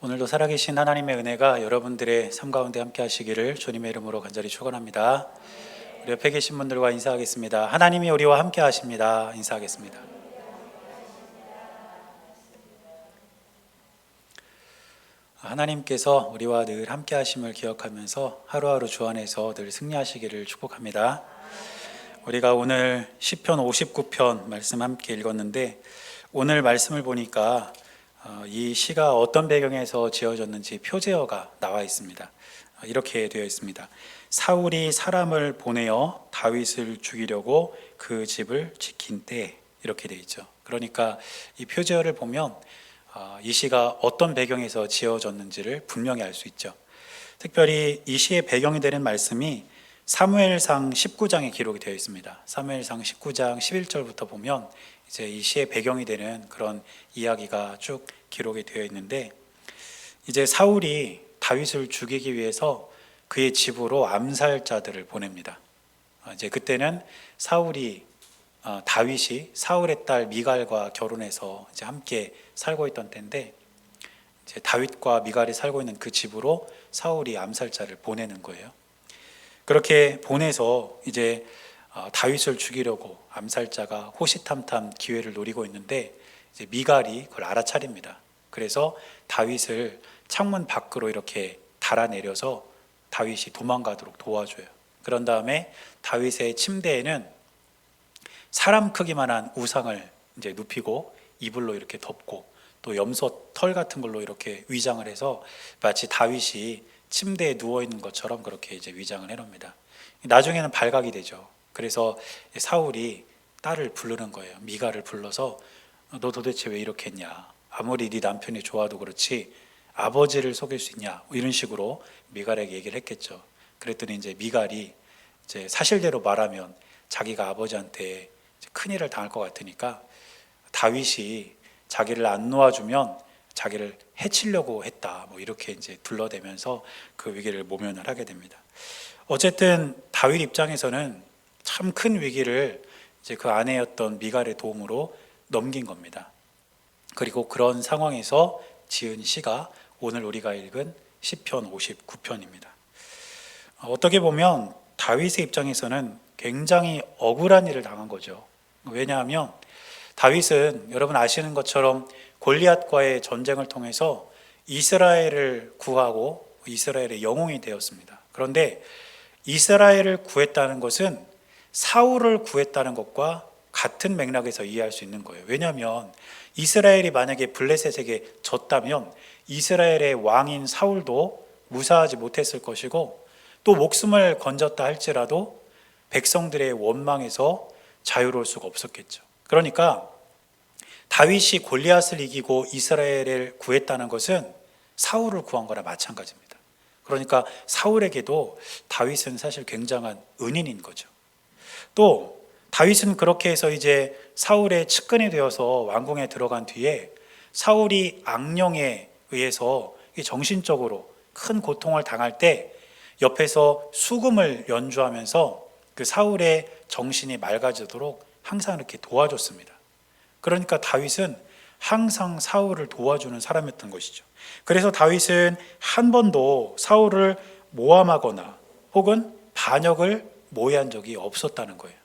오늘도 살아계신 하나님의 은혜가 여러분들의 삶 가운데 함께 하시기를 주님의 이름으로 간절히 축원합니다. 우리 옆에 계신 분들과 인사하겠습니다. 하나님이 우리와 함께 하십니다. 인사하겠습니다. 하나님께서 우리와 늘 함께 하심을 기억하면서 하루하루 주 안에서 늘 승리하시기를 축복합니다. 우리가 오늘 시편 59편 말씀 함께 읽었는데, 오늘 말씀을 보니까 이 시가 어떤 배경에서 지어졌는지 표제어가 나와 있습니다. 이렇게 되어 있습니다. 사울이 사람을 보내어 다윗을 죽이려고 그 집을 지킨 때, 이렇게 되어 있죠. 그러니까 이 표제어를 보면 이 시가 어떤 배경에서 지어졌는지를 분명히 알 수 있죠. 특별히 이 시의 배경이 되는 말씀이 사무엘상 19장에 기록이 되어 있습니다. 사무엘상 19장 11절부터 보면 이제 이 시의 배경이 되는 그런 이야기가 쭉 기록이 되어 있는데, 이제 사울이 다윗을 죽이기 위해서 그의 집으로 암살자들을 보냅니다. 이제 그때는 다윗이 사울의 딸 미갈과 결혼해서 이제 함께 살고 있던 때인데, 이제 다윗과 미갈이 살고 있는 그 집으로 사울이 암살자를 보내는 거예요. 그렇게 보내서 이제 다윗을 죽이려고 암살자가 호시탐탐 기회를 노리고 있는데, 이제 미갈이 그걸 알아차립니다. 그래서 다윗을 창문 밖으로 이렇게 달아내려서 다윗이 도망가도록 도와줘요. 그런 다음에 다윗의 침대에는 사람 크기만한 우상을 이제 눕히고 이불로 이렇게 덮고, 또 염소 털 같은 걸로 이렇게 위장을 해서 마치 다윗이 침대에 누워 있는 것처럼 그렇게 이제 위장을 해놓습니다. 나중에는 발각이 되죠. 그래서 사울이 딸을 부르는 거예요. 미갈을 불러서 너 도대체 왜 이렇게 했냐? 아무리 네 남편이 좋아도 그렇지 아버지를 속일 수 있냐? 이런 식으로 미갈에게 얘기를 했겠죠. 그랬더니 이제 미갈이 이제 사실대로 말하면 자기가 아버지한테 큰일을 당할 것 같으니까 다윗이 자기를 안 놓아주면 자기를 해치려고 했다, 이렇게 이제 둘러대면서 그 위기를 모면을 하게 됩니다. 어쨌든 다윗 입장에서는 참 큰 위기를 이제 그 아내였던 미갈의 도움으로 넘긴 겁니다. 그리고 그런 상황에서 지은 시가 오늘 우리가 읽은 시편 59편입니다. 어떻게 보면 다윗의 입장에서는 굉장히 억울한 일을 당한 거죠. 왜냐하면 다윗은 여러분 아시는 것처럼 골리앗과의 전쟁을 통해서 이스라엘을 구하고 이스라엘의 영웅이 되었습니다. 그런데 이스라엘을 구했다는 것은 사울을 구했다는 것과 같은 맥락에서 이해할 수 있는 거예요. 왜냐하면 이스라엘이 만약에 블레셋에게 졌다면 이스라엘의 왕인 사울도 무사하지 못했을 것이고, 또 목숨을 건졌다 할지라도 백성들의 원망에서 자유로울 수가 없었겠죠. 그러니까 다윗이 골리앗을 이기고 이스라엘을 구했다는 것은 사울을 구한 거나 마찬가지입니다. 그러니까 사울에게도 다윗은 사실 굉장한 은인인 거죠. 또 다윗은 그렇게 해서 이제 사울의 측근이 되어서 왕궁에 들어간 뒤에 사울이 악령에 의해서 정신적으로 큰 고통을 당할 때 옆에서 수금을 연주하면서 그 사울의 정신이 맑아지도록 항상 이렇게 도와줬습니다. 그러니까 다윗은 항상 사울을 도와주는 사람이었던 것이죠. 그래서 다윗은 한 번도 사울을 모함하거나 혹은 반역을 모해한 적이 없었다는 거예요.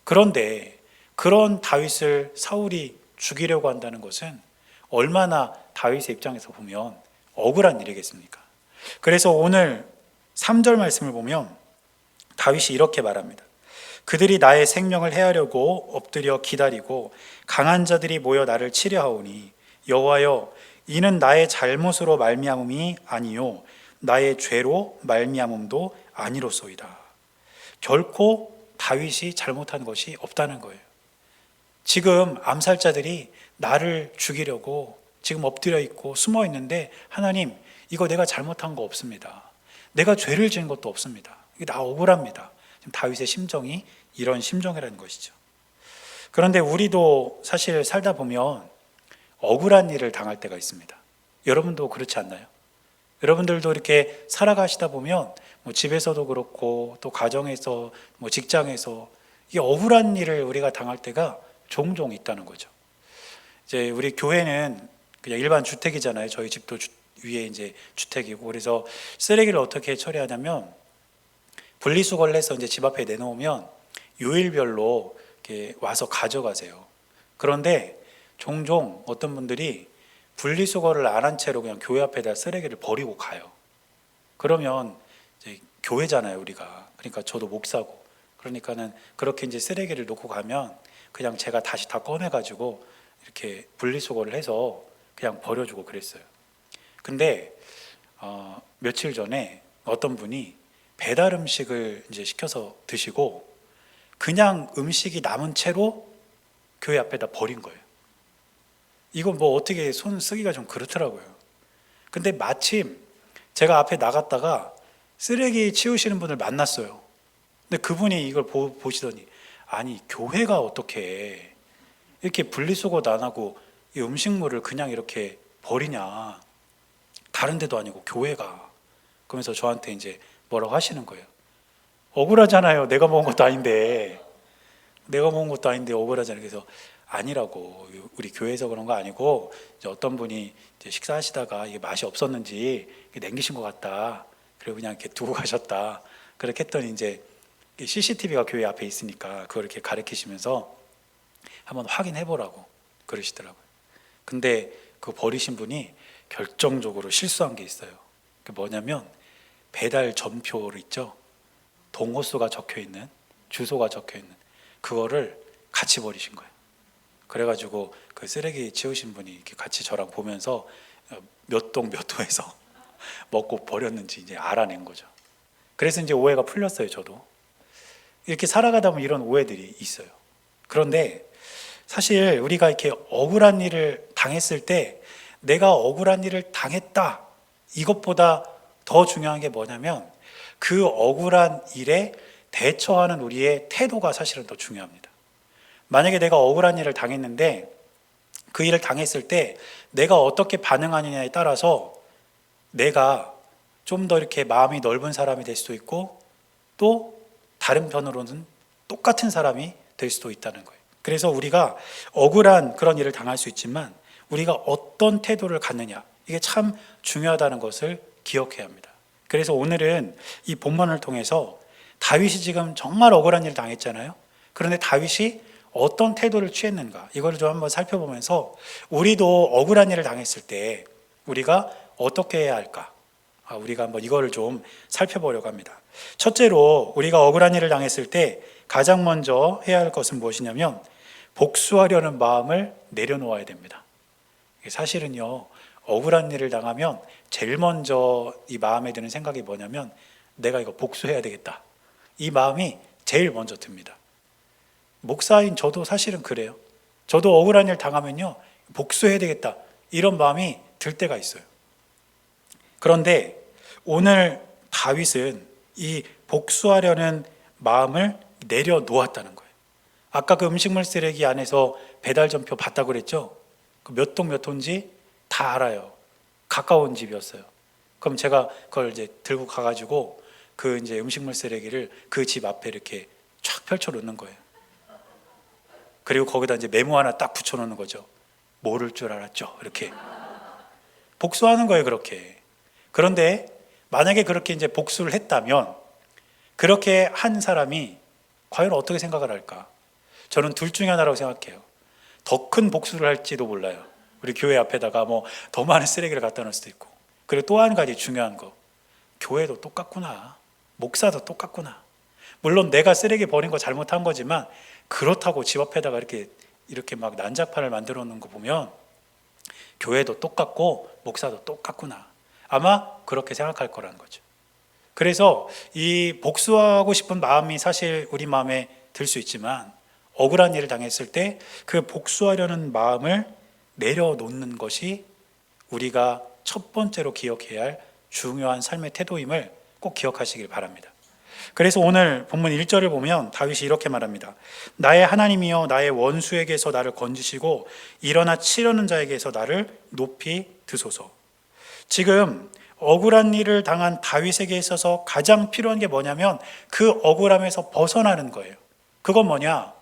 그런데 그런 다윗을 사울이 죽이려고 한다는 것은 얼마나 다윗의 입장에서 보면 억울한 일이겠습니까? 그래서 오늘 3절 말씀을 보면 다윗이 이렇게 말합니다. 그들이 나의 생명을 해하려고 엎드려 기다리고 강한 자들이 모여 나를 치려하오니 여호와여, 이는 나의 잘못으로 말미암음이 아니요 나의 죄로 말미암음도 아니로소이다. 결코 다윗이 잘못한 것이 없다는 거예요. 지금 암살자들이 나를 죽이려고 지금 엎드려 있고 숨어 있는데, 하나님, 이거 내가 잘못한 거 없습니다. 내가 죄를 지은 것도 없습니다. 이게 나 억울합니다. 지금 다윗의 심정이 이런 심정이라는 것이죠. 그런데 우리도 사실 살다 보면 억울한 일을 당할 때가 있습니다. 여러분도 그렇지 않나요? 여러분들도 이렇게 살아가시다 보면 집에서도 그렇고 또 가정에서 직장에서 이 억울한 일을 우리가 당할 때가 종종 있다는 거죠. 이제 우리 교회는 그냥 일반 주택이잖아요. 저희 집도 위에 이제 주택이고, 그래서 쓰레기를 어떻게 처리하냐면 분리수거를 해서 이제 집 앞에 내놓으면 요일별로 이렇게 와서 가져가세요. 그런데 종종 어떤 분들이 분리수거를 안 한 채로 그냥 교회 앞에다 쓰레기를 버리고 가요. 그러면 이제 교회잖아요, 우리가. 그러니까 저도 목사고. 그러니까는 그렇게 이제 쓰레기를 놓고 가면 그냥 제가 다시 다 꺼내가지고 이렇게 분리수거를 해서 그냥 버려주고 그랬어요. 근데 며칠 전에 어떤 분이 배달 음식을 이제 시켜서 드시고 그냥 음식이 남은 채로 교회 앞에다 버린 거예요. 이건 뭐 어떻게 손 쓰기가 좀 그렇더라고요. 근데 마침 제가 앞에 나갔다가 쓰레기 치우시는 분을 만났어요. 근데 그분이 이걸 보시더니 아니 교회가 어떻게 이렇게 분리수거도 안 하고 이 음식물을 그냥 이렇게 버리냐, 다른 데도 아니고 교회가. 그러면서 저한테 이제 뭐라고 하시는 거예요. 억울하잖아요. 내가 먹은 것도 아닌데 억울하잖아요. 그래서 아니라고, 우리 교회에서 그런 거 아니고 이제 어떤 분이 이제 식사하시다가 이게 맛이 없었는지 남기신 것 같다. 그리고 그냥 이렇게 두고 가셨다. 그렇게 했더니 이제 CCTV가 교회 앞에 있으니까 그걸 이렇게 가리키시면서 한번 확인해 보라고 그러시더라고요. 근데 그 버리신 분이 결정적으로 실수한 게 있어요. 그게 뭐냐면 배달 전표를 있죠. 동호수가 적혀 있는, 주소가 적혀 있는 그거를 같이 버리신 거예요. 그래가지고 그 쓰레기 치우신 분이 이렇게 같이 저랑 보면서 몇 동 몇 호에서 먹고 버렸는지 이제 알아낸 거죠. 그래서 이제 오해가 풀렸어요. 저도 이렇게 살아가다 보면 이런 오해들이 있어요. 그런데 사실 우리가 이렇게 억울한 일을 당했을 때 내가 억울한 일을 당했다, 이것보다 더 중요한 게 뭐냐면 그 억울한 일에 대처하는 우리의 태도가 사실은 더 중요합니다. 만약에 내가 억울한 일을 당했는데 그 일을 당했을 때 내가 어떻게 반응하느냐에 따라서 내가 좀 더 이렇게 마음이 넓은 사람이 될 수도 있고 또 다른 편으로는 똑같은 사람이 될 수도 있다는 거예요. 그래서 우리가 억울한 그런 일을 당할 수 있지만 우리가 어떤 태도를 갖느냐, 이게 참 중요하다는 것을 기억해야 합니다. 그래서 오늘은 이 본문을 통해서 다윗이 지금 정말 억울한 일을 당했잖아요. 그런데 다윗이 어떤 태도를 취했는가, 이걸 좀 한번 살펴보면서 우리도 억울한 일을 당했을 때 우리가 어떻게 해야 할까, 우리가 한번 이거를 좀 살펴보려고 합니다. 첫째로 우리가 억울한 일을 당했을 때 가장 먼저 해야 할 것은 무엇이냐면 복수하려는 마음을 내려놓아야 됩니다. 사실은요, 억울한 일을 당하면 제일 먼저 이 마음에 드는 생각이 뭐냐면 내가 이거 복수해야 되겠다, 이 마음이 제일 먼저 듭니다. 목사인 저도 사실은 그래요. 저도 억울한 일 당하면요, 복수해야 되겠다, 이런 마음이 들 때가 있어요. 그런데 오늘 다윗은 이 복수하려는 마음을 내려놓았다는 거예요. 아까 그 음식물 쓰레기 안에서 배달 전표 봤다고 그랬죠? 몇 동 몇 호인지 다 알아요. 가까운 집이었어요. 그럼 제가 그걸 이제 들고 가가지고 그 이제 음식물 쓰레기를 그 집 앞에 이렇게 쫙 펼쳐 놓는 거예요. 그리고 거기다 이제 메모 하나 딱 붙여 놓는 거죠. 모를 줄 알았죠. 이렇게 복수하는 거예요, 그렇게. 그런데 만약에 그렇게 이제 복수를 했다면 그렇게 한 사람이 과연 어떻게 생각을 할까? 저는 둘 중에 하나라고 생각해요. 더 큰 복수를 할지도 몰라요. 우리 교회 앞에다가 뭐 더 많은 쓰레기를 갖다 놓을 수도 있고. 그리고 또 한 가지 중요한 거, 교회도 똑같구나, 목사도 똑같구나. 물론 내가 쓰레기 버린 거 잘못한 거지만 그렇다고 집 앞에다가 이렇게 막 난장판을 만들어 놓는 거 보면 교회도 똑같고 목사도 똑같구나, 아마 그렇게 생각할 거라는 거죠. 그래서 이 복수하고 싶은 마음이 사실 우리 마음에 들 수 있지만 억울한 일을 당했을 때 그 복수하려는 마음을 내려놓는 것이 우리가 첫 번째로 기억해야 할 중요한 삶의 태도임을 꼭 기억하시길 바랍니다. 그래서 오늘 본문 1절을 보면 다윗이 이렇게 말합니다. 나의 하나님이여, 나의 원수에게서 나를 건지시고 일어나 치려는 자에게서 나를 높이 드소서. 지금 억울한 일을 당한 다윗에게 있어서 가장 필요한 게 뭐냐면 그 억울함에서 벗어나는 거예요. 그건 뭐냐?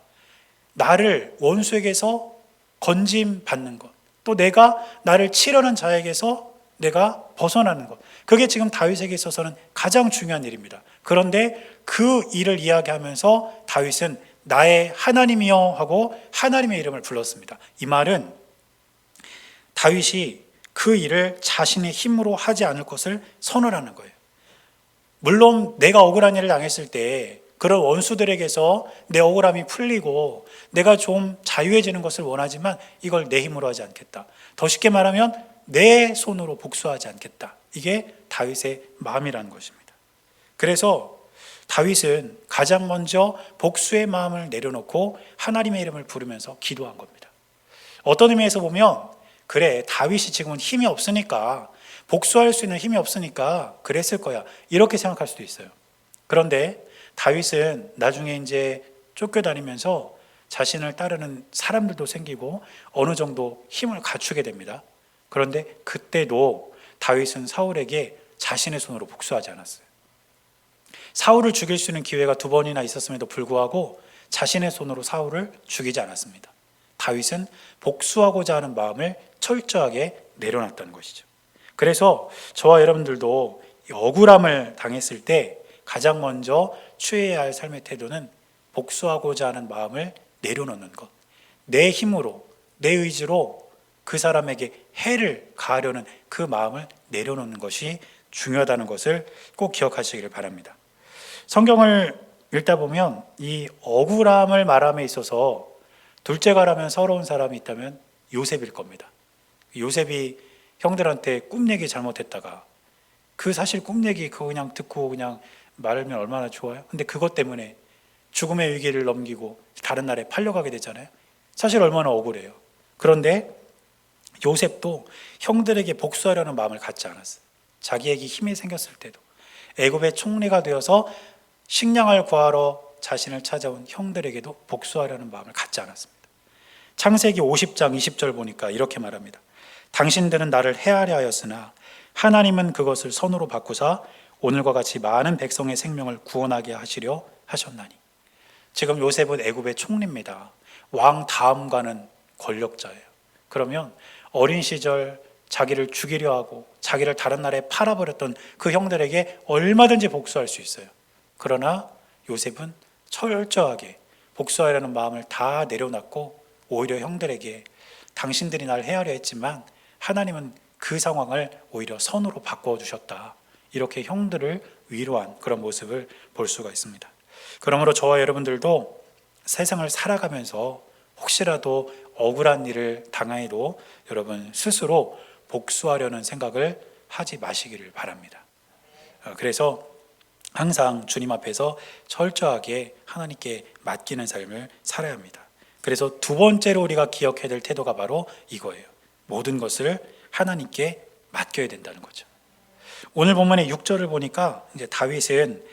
나를 원수에게서 건짐 받는 것, 또 내가 나를 치려는 자에게서 내가 벗어나는 것. 그게 지금 다윗에게 있어서는 가장 중요한 일입니다. 그런데 그 일을 이야기하면서 다윗은 나의 하나님이여 하고 하나님의 이름을 불렀습니다. 이 말은 다윗이 그 일을 자신의 힘으로 하지 않을 것을 선언하는 거예요. 물론 내가 억울한 일을 당했을 때 그런 원수들에게서 내 억울함이 풀리고 내가 좀 자유해지는 것을 원하지만 이걸 내 힘으로 하지 않겠다. 더 쉽게 말하면 내 손으로 복수하지 않겠다. 이게 다윗의 마음이라는 것입니다. 그래서 다윗은 가장 먼저 복수의 마음을 내려놓고 하나님의 이름을 부르면서 기도한 겁니다. 어떤 의미에서 보면 그래, 다윗이 지금은 힘이 없으니까, 복수할 수 있는 힘이 없으니까 그랬을 거야, 이렇게 생각할 수도 있어요. 그런데 다윗은 나중에 이제 쫓겨다니면서 자신을 따르는 사람들도 생기고 어느 정도 힘을 갖추게 됩니다. 그런데 그때도 다윗은 사울에게 자신의 손으로 복수하지 않았어요. 사울을 죽일 수 있는 기회가 2번이나 있었음에도 불구하고 자신의 손으로 사울을 죽이지 않았습니다. 다윗은 복수하고자 하는 마음을 철저하게 내려놨다는 것이죠. 그래서 저와 여러분들도 억울함을 당했을 때 가장 먼저 취해야 할 삶의 태도는 복수하고자 하는 마음을 내려놓는 것. 내 힘으로, 내 의지로 그 사람에게 해를 가하려는 그 마음을 내려놓는 것이 중요하다는 것을 꼭 기억하시기를 바랍니다. 성경을 읽다 보면 이 억울함을 말함에 있어서 둘째가라면 서러운 사람이 있다면 요셉일 겁니다. 요셉이 형들한테 꿈 얘기 잘못했다가 그 사실 꿈 얘기 그거 그냥 듣고 그냥 말하면 얼마나 좋아요. 근데 그것 때문에 죽음의 위기를 넘기고 다른 나라에 팔려가게 되잖아요. 사실 얼마나 억울해요. 그런데 요셉도 형들에게 복수하려는 마음을 갖지 않았어요. 자기에게 힘이 생겼을 때도 애굽의 총리가 되어서 식량을 구하러 자신을 찾아온 형들에게도 복수하려는 마음을 갖지 않았습니다. 창세기 50장 20절 보니까 이렇게 말합니다. 당신들은 나를 해하려 하였으나 하나님은 그것을 선으로 바꾸사 오늘과 같이 많은 백성의 생명을 구원하게 하시려 하셨나니. 지금 요셉은 애굽의 총리입니다. 왕 다음가는 권력자예요. 그러면 어린 시절 자기를 죽이려 하고 자기를 다른 나라에 팔아버렸던 그 형들에게 얼마든지 복수할 수 있어요. 그러나 요셉은 철저하게 복수하려는 마음을 다 내려놨고 오히려 형들에게 당신들이 날 해하려 했지만 하나님은 그 상황을 오히려 선으로 바꿔주셨다. 이렇게 형들을 위로한 그런 모습을 볼 수가 있습니다. 그러므로 저와 여러분들도 세상을 살아가면서 혹시라도 억울한 일을 당해도 여러분 스스로 복수하려는 생각을 하지 마시기를 바랍니다. 그래서 항상 주님 앞에서 철저하게 하나님께 맡기는 삶을 살아야 합니다. 그래서 2번째로 우리가 기억해야 될 태도가 바로 이거예요. 모든 것을 하나님께 맡겨야 된다는 거죠. 오늘 본문의 6절을 보니까 이제 다윗은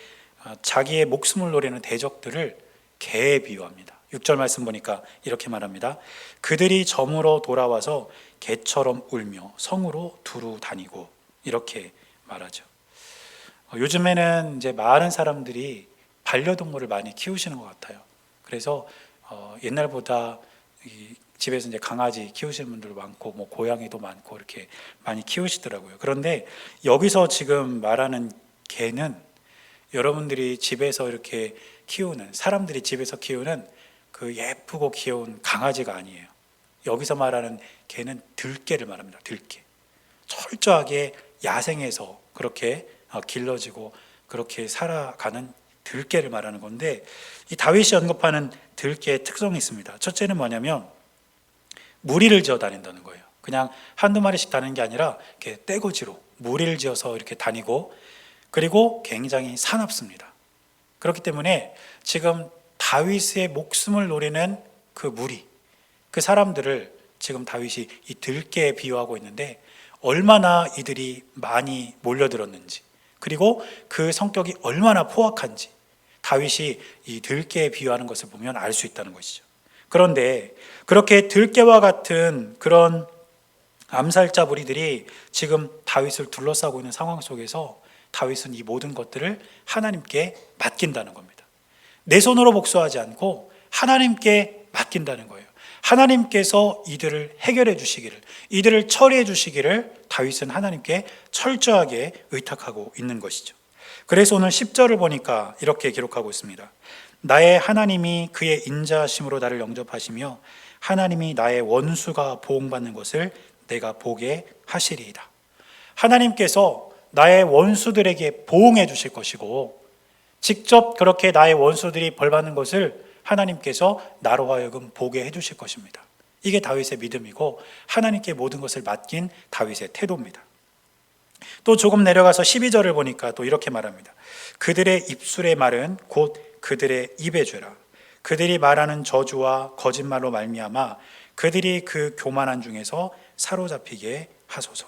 자기의 목숨을 노리는 대적들을 개에 비유합니다. 6절 말씀 보니까 이렇게 말합니다. 그들이 점으로 돌아와서 개처럼 울며 성으로 두루 다니고, 이렇게 말하죠. 요즘에는 이제 많은 사람들이 반려동물을 많이 키우시는 것 같아요. 그래서 옛날보다 집에서 이제 강아지 키우시는 분들도 많고 뭐 고양이도 많고 이렇게 많이 키우시더라고요. 그런데 여기서 지금 말하는 개는 여러분들이 집에서 이렇게 키우는, 사람들이 집에서 키우는 그 예쁘고 귀여운 강아지가 아니에요. 여기서 말하는 개는 들개를 말합니다. 들개. 철저하게 야생에서 그렇게 길러지고 그렇게 살아가는 들개를 말하는 건데, 이 다윗이 언급하는 들개의 특성이 있습니다. 첫째는 뭐냐면 무리를 지어 다닌다는 거예요. 그냥 한두 마리씩 다니는 게 아니라 이렇게 떼거지로 무리를 지어서 이렇게 다니고, 그리고 굉장히 사납습니다. 그렇기 때문에 지금 다윗의 목숨을 노리는 그 무리, 그 사람들을 지금 다윗이 이 들개에 비유하고 있는데 얼마나 이들이 많이 몰려들었는지, 그리고 그 성격이 얼마나 포악한지 다윗이 이 들개에 비유하는 것을 보면 알 수 있다는 것이죠. 그런데 그렇게 들개와 같은 그런 암살자 무리들이 지금 다윗을 둘러싸고 있는 상황 속에서 다윗은 이 모든 것들을 하나님께 맡긴다는 겁니다. 내 손으로 복수하지 않고 하나님께 맡긴다는 거예요. 하나님께서 이들을 해결해 주시기를, 이들을 처리해 주시기를 다윗은 하나님께 철저하게 의탁하고 있는 것이죠. 그래서 오늘 10절을 보니까 이렇게 기록하고 있습니다. 나의 하나님이 그의 인자하심으로 나를 영접하시며 하나님이 나의 원수가 보응받는 것을 내가 보게 하시리이다. 하나님께서 나의 원수들에게 보응해 주실 것이고, 직접 그렇게 나의 원수들이 벌받는 것을 하나님께서 나로 하여금 보게 해 주실 것입니다. 이게 다윗의 믿음이고 하나님께 모든 것을 맡긴 다윗의 태도입니다. 또 조금 내려가서 12절을 보니까 또 이렇게 말합니다. 그들의 입술의 말은 곧 그들의 입의 죄라. 그들이 말하는 저주와 거짓말로 말미암아 그들이 그 교만한 중에서 사로잡히게 하소서.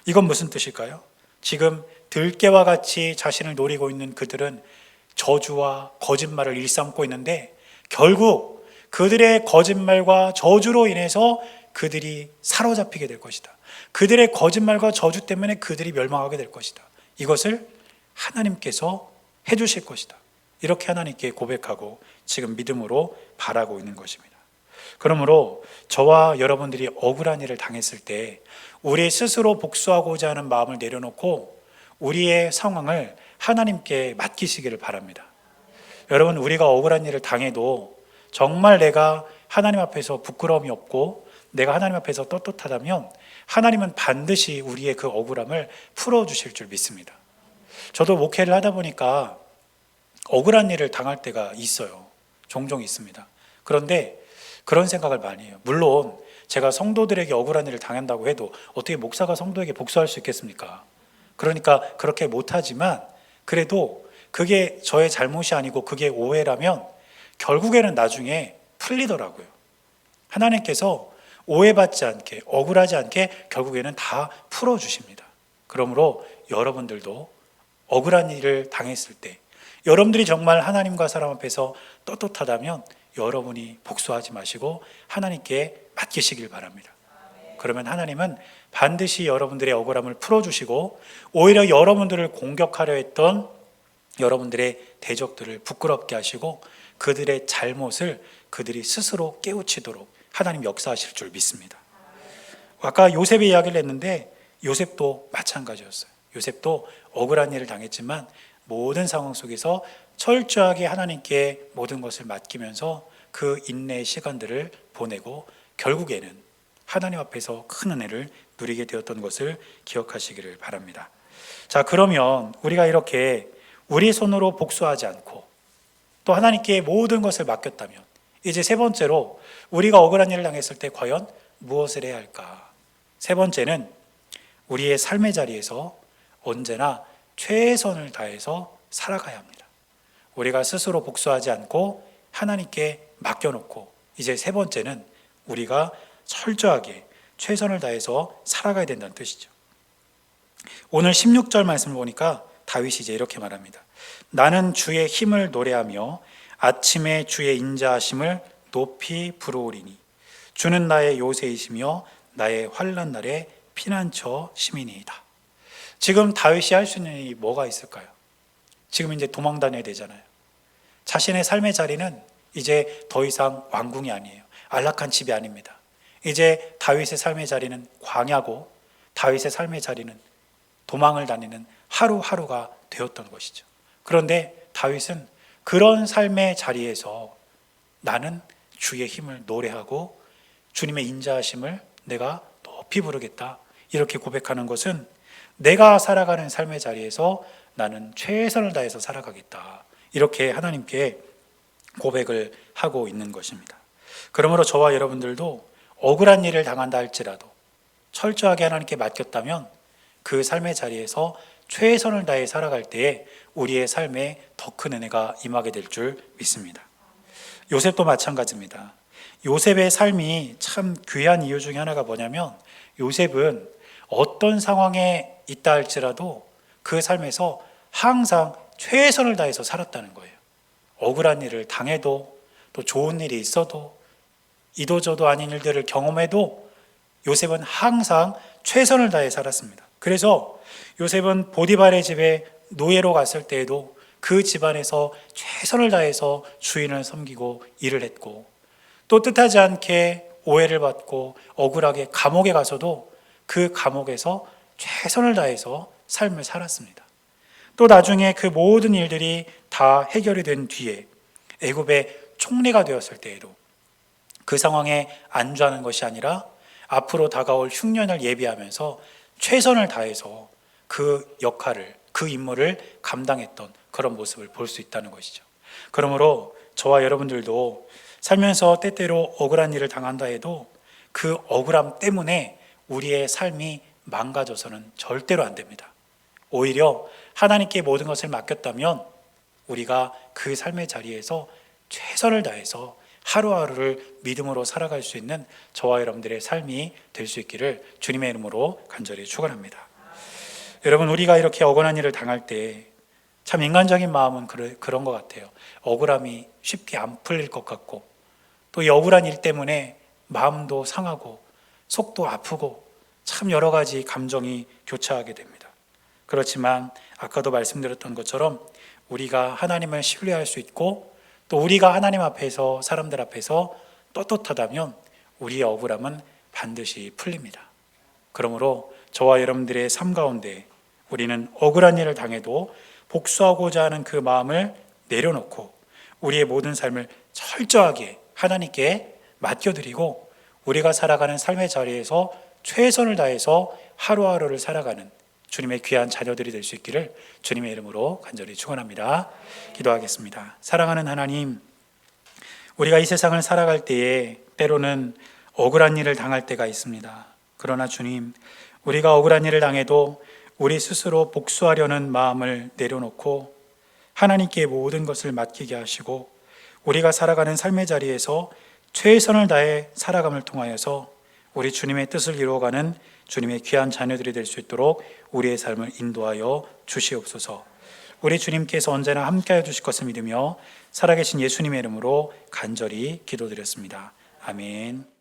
이건 무슨 뜻일까요? 지금 들깨와 같이 자신을 노리고 있는 그들은 저주와 거짓말을 일삼고 있는데, 결국 그들의 거짓말과 저주로 인해서 그들이 사로잡히게 될 것이다. 그들의 거짓말과 저주 때문에 그들이 멸망하게 될 것이다. 이것을 하나님께서 해주실 것이다. 이렇게 하나님께 고백하고 지금 믿음으로 바라고 있는 것입니다. 그러므로 저와 여러분들이 억울한 일을 당했을 때 우리 스스로 복수하고자 하는 마음을 내려놓고 우리의 상황을 하나님께 맡기시기를 바랍니다. 여러분, 우리가 억울한 일을 당해도 정말 내가 하나님 앞에서 부끄러움이 없고 내가 하나님 앞에서 떳떳하다면 하나님은 반드시 우리의 그 억울함을 풀어주실 줄 믿습니다. 저도 목회를 하다 보니까 억울한 일을 당할 때가 있어요. 종종 있습니다. 그런데 그런 생각을 많이 해요. 물론 제가 성도들에게 억울한 일을 당한다고 해도 어떻게 목사가 성도에게 복수할 수 있겠습니까? 그러니까 그렇게 못하지만 그래도 그게 저의 잘못이 아니고 그게 오해라면 결국에는 나중에 풀리더라고요. 하나님께서 오해받지 않게, 억울하지 않게 결국에는 다 풀어주십니다. 그러므로 여러분들도 억울한 일을 당했을 때 여러분들이 정말 하나님과 사람 앞에서 떳떳하다면 여러분이 복수하지 마시고 하나님께 맡기시길 바랍니다. 그러면 하나님은 반드시 여러분들의 억울함을 풀어주시고 오히려 여러분들을 공격하려 했던 여러분들의 대적들을 부끄럽게 하시고 그들의 잘못을 그들이 스스로 깨우치도록 하나님 역사하실 줄 믿습니다. 아까 요셉의 이야기를 했는데 요셉도 마찬가지였어요. 요셉도 억울한 일을 당했지만 모든 상황 속에서 철저하게 하나님께 모든 것을 맡기면서 그 인내의 시간들을 보내고 결국에는 하나님 앞에서 큰 은혜를 누리게 되었던 것을 기억하시기를 바랍니다. 자, 그러면 우리가 이렇게 우리 손으로 복수하지 않고 또 하나님께 모든 것을 맡겼다면 이제 세 번째로 우리가 억울한 일을 당했을 때 과연 무엇을 해야 할까? 세 번째는 우리의 삶의 자리에서 언제나 최선을 다해서 살아가야 합니다. 우리가 스스로 복수하지 않고 하나님께 맡겨놓고 이제 세 번째는 우리가 철저하게 최선을 다해서 살아가야 된다는 뜻이죠. 오늘 16절 말씀을 보니까 다윗이 이제 이렇게 말합니다. 나는 주의 힘을 노래하며 아침에 주의 인자하심을 높이 부르오리니 주는 나의 요새이시며 나의 환난 날의 피난처 시민이이다. 지금 다윗이 할 수 있는 일이 뭐가 있을까요? 지금 이제 도망 다녀야 되잖아요. 자신의 삶의 자리는 이제 더 이상 왕궁이 아니에요. 안락한 집이 아닙니다. 이제 다윗의 삶의 자리는 광야고 다윗의 삶의 자리는 도망을 다니는 하루하루가 되었던 것이죠. 그런데 다윗은 그런 삶의 자리에서 나는 주의 힘을 노래하고 주님의 인자하심을 내가 높이 부르겠다 이렇게 고백하는 것은 내가 살아가는 삶의 자리에서 나는 최선을 다해서 살아가겠다 이렇게 하나님께 고백을 하고 있는 것입니다. 그러므로 저와 여러분들도 억울한 일을 당한다 할지라도 철저하게 하나님께 맡겼다면 그 삶의 자리에서 최선을 다해 살아갈 때에 우리의 삶에 더 큰 은혜가 임하게 될 줄 믿습니다. 요셉도 마찬가지입니다. 요셉의 삶이 참 귀한 이유 중에 하나가 뭐냐면 요셉은 어떤 상황에 있다 할지라도 그 삶에서 항상 최선을 다해서 살았다는 거예요. 억울한 일을 당해도 또 좋은 일이 있어도 이도저도 아닌 일들을 경험해도 요셉은 항상 최선을 다해 살았습니다. 그래서 요셉은 보디발의 집에 노예로 갔을 때에도 그 집안에서 최선을 다해서 주인을 섬기고 일을 했고 또 뜻하지 않게 오해를 받고 억울하게 감옥에 가서도 그 감옥에서 최선을 다해서 삶을 살았습니다. 또 나중에 그 모든 일들이 다 해결이 된 뒤에 애굽의 총리가 되었을 때에도 그 상황에 안주하는 것이 아니라 앞으로 다가올 흉년을 예비하면서 최선을 다해서 그 역할을, 그 임무를 감당했던 그런 모습을 볼 수 있다는 것이죠. 그러므로 저와 여러분들도 살면서 때때로 억울한 일을 당한다 해도 그 억울함 때문에 우리의 삶이 망가져서는 절대로 안 됩니다. 오히려 하나님께 모든 것을 맡겼다면 우리가 그 삶의 자리에서 최선을 다해서 하루하루를 믿음으로 살아갈 수 있는 저와 여러분들의 삶이 될 수 있기를 주님의 이름으로 간절히 축원합니다. 여러분, 우리가 이렇게 억울한 일을 당할 때 참 인간적인 마음은 그런 것 같아요. 억울함이 쉽게 안 풀릴 것 같고 또 이 억울한 일 때문에 마음도 상하고 속도 아프고 참 여러 가지 감정이 교차하게 됩니다. 그렇지만 아까도 말씀드렸던 것처럼 우리가 하나님을 신뢰할 수 있고 또 우리가 하나님 앞에서, 사람들 앞에서 떳떳하다면 우리의 억울함은 반드시 풀립니다. 그러므로 저와 여러분들의 삶 가운데 우리는 억울한 일을 당해도 복수하고자 하는 그 마음을 내려놓고 우리의 모든 삶을 철저하게 하나님께 맡겨드리고 우리가 살아가는 삶의 자리에서 최선을 다해서 하루하루를 살아가는 주님의 귀한 자녀들이 될 수 있기를 주님의 이름으로 간절히 축원합니다. 기도하겠습니다. 사랑하는 하나님, 우리가 이 세상을 살아갈 때에 때로는 억울한 일을 당할 때가 있습니다. 그러나 주님, 우리가 억울한 일을 당해도 우리 스스로 복수하려는 마음을 내려놓고 하나님께 모든 것을 맡기게 하시고 우리가 살아가는 삶의 자리에서 최선을 다해 살아감을 통하여서 우리 주님의 뜻을 이루어가는 주님의 귀한 자녀들이 될 수 있도록 우리의 삶을 인도하여 주시옵소서. 우리 주님께서 언제나 함께하여 주실 것을 믿으며 살아계신 예수님의 이름으로 간절히 기도드렸습니다. 아멘.